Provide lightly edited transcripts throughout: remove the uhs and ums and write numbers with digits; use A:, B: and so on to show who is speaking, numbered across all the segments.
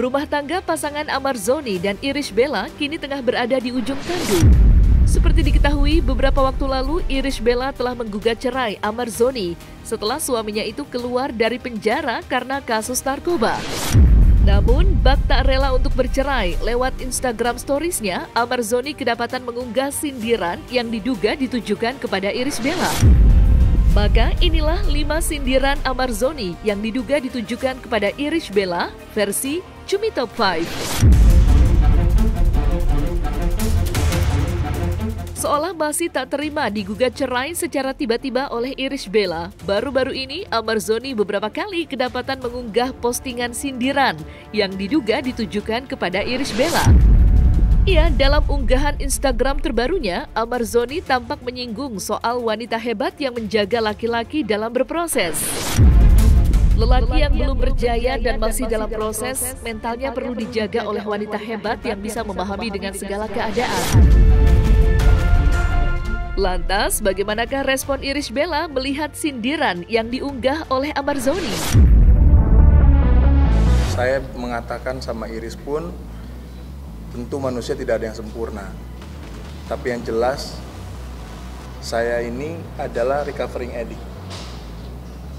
A: Rumah tangga pasangan Amar Zoni dan Irish Bella kini tengah berada di ujung tanduk. Seperti diketahui, beberapa waktu lalu Irish Bella telah menggugat cerai Amar Zoni setelah suaminya itu keluar dari penjara karena kasus narkoba. Namun, bak tak rela untuk bercerai, lewat Instagram Stories-nya, Amar Zoni kedapatan mengunggah sindiran yang diduga ditujukan kepada Irish Bella. Maka inilah 5 sindiran Amar Zoni yang diduga ditujukan kepada Irish Bella versi Cumi Top 5. Seolah masih tak terima digugat cerai secara tiba-tiba oleh Irish Bella, baru-baru ini Amar Zoni beberapa kali kedapatan mengunggah postingan sindiran yang diduga ditujukan kepada Irish Bella. Ya, dalam unggahan Instagram terbarunya, Amar Zoni tampak menyinggung soal wanita hebat yang menjaga laki-laki dalam berproses. Lelaki yang belum berjaya dan masih dalam proses, mentalnya perlu dijaga oleh wanita hebat yang bisa memahami dengan segala keadaan. Lantas, bagaimanakah respon Irish Bella melihat sindiran yang diunggah oleh Amar Zoni?
B: Saya mengatakan sama Iris pun, tentu manusia tidak ada yang sempurna. Tapi yang jelas, saya ini adalah recovering addict.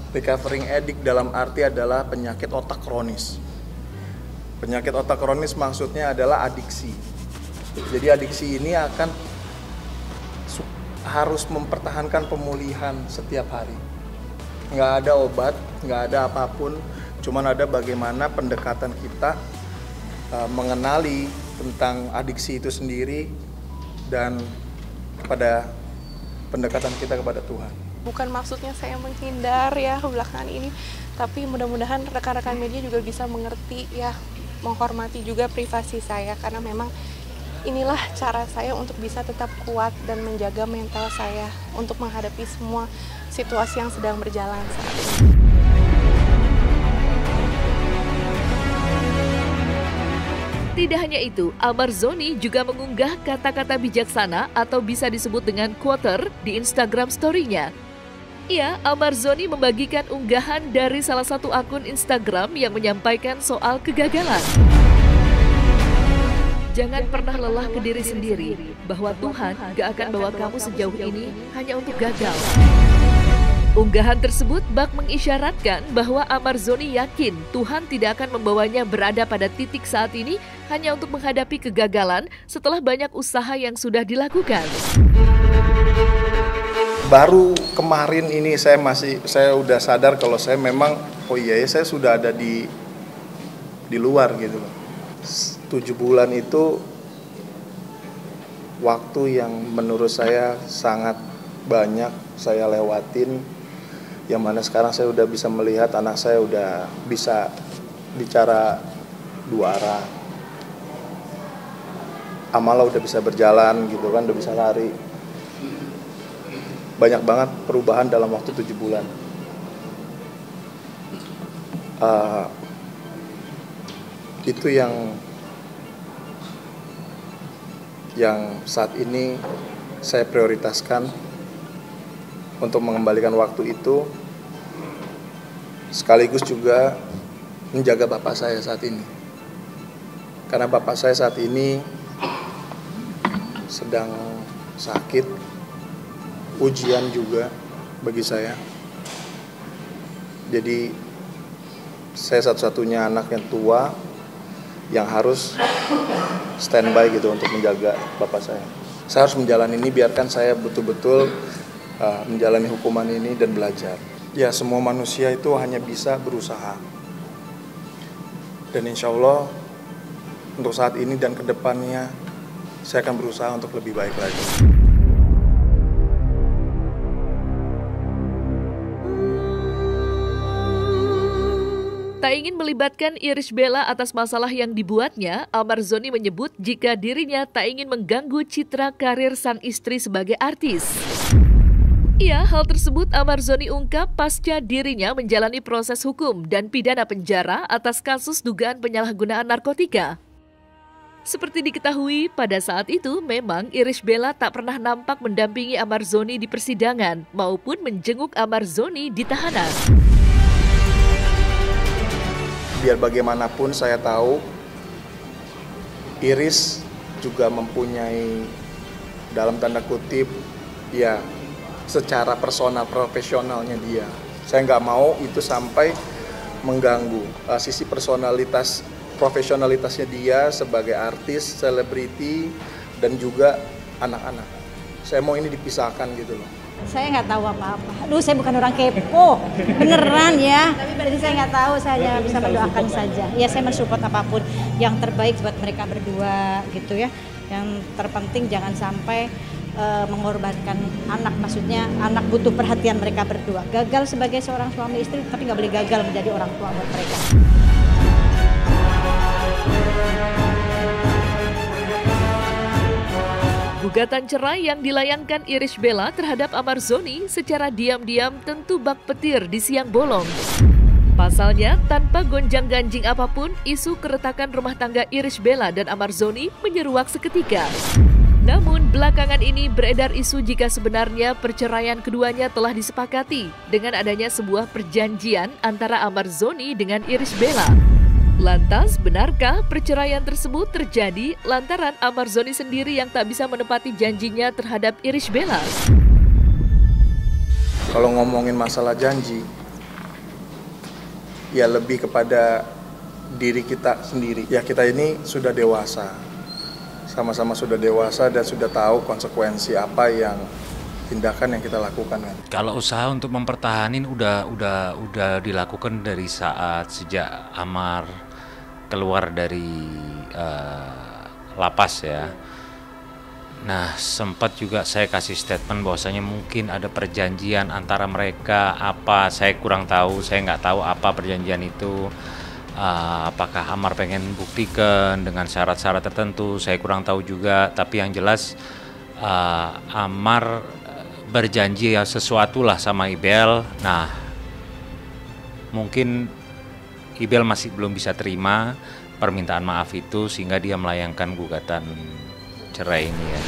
B: Recovering addict dalam arti adalah penyakit otak kronis. Penyakit otak kronis maksudnya adalah adiksi. Jadi adiksi ini harus mempertahankan pemulihan setiap hari. Nggak ada obat, nggak ada apapun, cuman ada bagaimana pendekatan kita mengenali tentang adiksi itu sendiri dan kepada pendekatan kita kepada Tuhan.
C: Bukan maksudnya saya menghindar ya belakangan ini, tapi mudah-mudahan rekan-rekan media juga bisa mengerti ya, menghormati juga privasi saya, karena memang inilah cara saya untuk bisa tetap kuat dan menjaga mental saya untuk menghadapi semua situasi yang sedang berjalan saat ini.
A: Tidak hanya itu, Amar Zoni juga mengunggah kata-kata bijaksana atau bisa disebut dengan quoter di Instagram story-nya. Ya, Amar Zoni membagikan unggahan dari salah satu akun Instagram yang menyampaikan soal kegagalan. Jangan pernah lelah ke diri sendiri, bahwa Tuhan gak akan bawa kamu sejauh ini hanya untuk gagal. Unggahan tersebut bak mengisyaratkan bahwa Amar Zoni yakin Tuhan tidak akan membawanya berada pada titik saat ini hanya untuk menghadapi kegagalan setelah banyak usaha yang sudah dilakukan.
B: Baru kemarin ini saya udah sadar kalau saya memang saya sudah ada di luar gitu loh. 7 bulan itu waktu yang menurut saya sangat banyak saya lewatin, yang mana sekarang saya udah bisa melihat anak saya udah bisa bicara 2 arah. Amala udah bisa berjalan gitu kan, udah bisa lari. Banyak banget perubahan dalam waktu 7 bulan. Itu yang saat ini saya prioritaskan untuk mengembalikan waktu itu, sekaligus juga menjaga bapak saya saat ini. Karena bapak saya saat ini sedang sakit, ujian juga bagi saya. Jadi saya satu-satunya anak yang tua yang harus standby gitu untuk menjaga bapak saya. Saya harus menjalani ini, biarkan saya betul-betul menjalani hukuman ini dan belajar. Ya, semua manusia itu hanya bisa berusaha. Dan insya Allah untuk saat ini dan kedepannya saya akan berusaha untuk lebih baik lagi.
A: Tak ingin melibatkan Irish Bella atas masalah yang dibuatnya, Amar Zoni menyebut jika dirinya tak ingin mengganggu citra karir sang istri sebagai artis. Ya, hal tersebut Amar Zoni ungkap pasca dirinya menjalani proses hukum dan pidana penjara atas kasus dugaan penyalahgunaan narkotika. Seperti diketahui, pada saat itu memang Irish Bella tak pernah nampak mendampingi Amar Zoni di persidangan maupun menjenguk Amar Zoni di tahanan.
B: Biar bagaimanapun saya tahu Iris juga mempunyai dalam tanda kutip ya secara personal profesionalnya dia. Saya nggak mau itu sampai mengganggu sisi profesionalitasnya dia sebagai artis, selebriti, dan juga anak-anak. Saya mau ini dipisahkan gitu loh.
D: Saya nggak tahu apa-apa. Aduh, saya bukan orang kepo, beneran ya. Jadi saya nggak tahu, saya bisa mendoakan saja. Ya, saya mensupport apapun yang terbaik buat mereka berdua gitu ya. Yang terpenting jangan sampai mengorbankan anak, maksudnya anak butuh perhatian mereka berdua. Gagal sebagai seorang suami istri, tapi nggak boleh gagal menjadi orang tua buat mereka.
A: Gugatan cerai yang dilayangkan Irish Bella terhadap Amar Zoni secara diam-diam tentu bak petir di siang bolong. Pasalnya, tanpa gonjang-ganjing apapun, isu keretakan rumah tangga Irish Bella dan Amar Zoni menyeruak seketika. Namun, belakangan ini beredar isu jika sebenarnya perceraian keduanya telah disepakati dengan adanya sebuah perjanjian antara Amar Zoni dengan Irish Bella. Lantas, benarkah perceraian tersebut terjadi lantaran Amar Zoni sendiri yang tak bisa menepati janjinya terhadap Irish Bella?
B: Kalau ngomongin masalah janji, ya lebih kepada diri kita sendiri. Ya kita ini sudah dewasa, sama-sama sudah dewasa dan sudah tahu konsekuensi apa yang tindakan yang kita lakukan kan.
E: Kalau usaha untuk mempertahanin udah dilakukan dari saat sejak Amar keluar dari lapas ya. Nah, sempat juga saya kasih statement bahwasanya mungkin ada perjanjian antara mereka, apa saya kurang tahu, saya nggak tahu apa perjanjian itu. Apakah Amar pengen buktikan dengan syarat-syarat tertentu, saya kurang tahu juga. Tapi yang jelas Amar berjanji ya sesuatu lah sama Ibel. Nah, mungkin Ibel masih belum bisa terima permintaan maaf itu sehingga dia melayangkan gugatan cerai ini ya.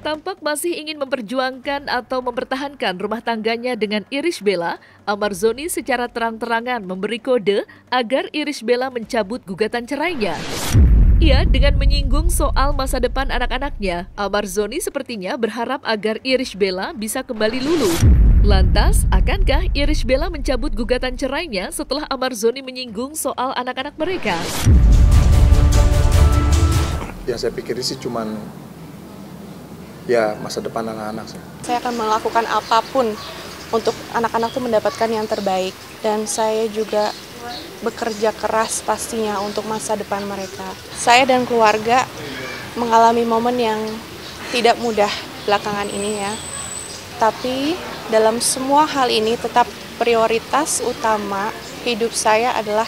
A: Tampak masih ingin memperjuangkan atau mempertahankan rumah tangganya dengan Irish Bella, Amar Zoni secara terang-terangan memberi kode agar Irish Bella mencabut gugatan cerainya. Ia dengan menyinggung soal masa depan anak-anaknya, Amar Zoni sepertinya berharap agar Irish Bella bisa kembali luluh. Lantas, akankah Irish Bella mencabut gugatan cerainya setelah Amar Zoni menyinggung soal anak-anak mereka?
B: Ya saya pikir sih cuman ya masa depan anak-anak sih.
C: Saya akan melakukan apapun untuk anak-anak tuh mendapatkan yang terbaik. Dan saya juga bekerja keras pastinya untuk masa depan mereka. Saya dan keluarga mengalami momen yang tidak mudah belakangan ini ya. Tapi dalam semua hal ini tetap prioritas utama hidup saya adalah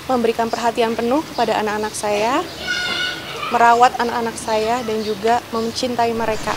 C: memberikan perhatian penuh kepada anak-anak saya, merawat anak-anak saya dan juga mencintai mereka.